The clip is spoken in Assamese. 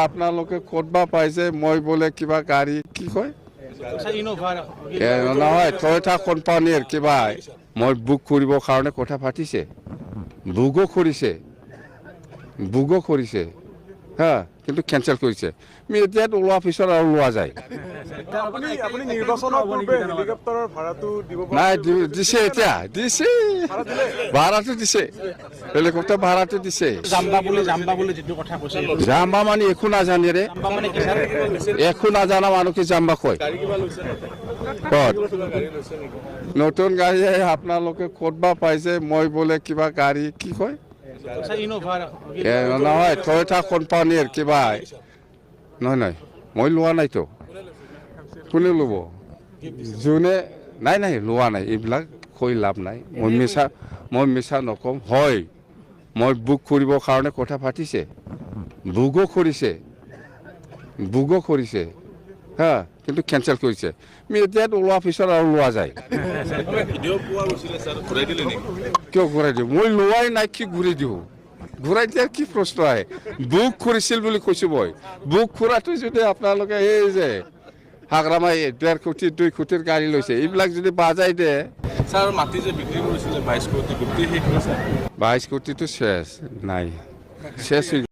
আপোনালোকে ক'ত বা পাইছে মই বোলে কিবা গাড়ী কি কয় নহয় টয়টা কোম্পানীৰ কিবা মই বুক কৰিবৰ কাৰণে কথা পাতিছে বুকো কৰিছে হা কিন্তু কেঞ্চেল কৰিছে মিডিয়াত ওলোৱাৰ পিছত আৰু লোৱা যায় নাই দিছে এতিয়া ভাড়াটো দিছে হেলিকপ্টাৰ ভাড়াটো দিছে জাম্বা মানে একো নাজানে ৰে একো নাজানা মানুহকে জাম্বা কয় ক'ত নতুন গাড়ী আপোনালোকে ক'ত বা পাইছে মই বোলে কিবা গাড়ী কি কয় নহয় টয়টা কোম্পানীৰ কিবা নহয় মই লোৱা নাইতো কোনে ল'ব যোনে নাই লোৱা নাই এইবিলাক কৈ লাভ নাই মই মিছা নকওঁ হয় মই বুক কৰিবৰ কাৰণে কথা পাতিছে বুকো কৰিছে হা কিন্তু কেঞ্চেল কৰিছে মিডিয়াত ওলোৱাৰ পিছত আৰু লোৱা যায় কিয় ঘূৰাই দিওঁ মই লোৱাই নাই কি ঘূৰাই দিওঁ ঘূৰাই দিয়াৰ কি প্ৰশ্ন আহে বুক কৰিছিল বুলি কৈছো মই বুক কৰাটো যদি আপোনালোকে এই যে হাগ্ৰামাই 1.5 কোটি 2 কোটিৰ গাড়ী লৈছে এইবিলাক যদি বাজাই দিয়ে স্যার মাটি যে বিক্রি করেছিল 22 কোটি গোটেই শেষ হৈছে 22 কোটিটো শেষ নাই শেষ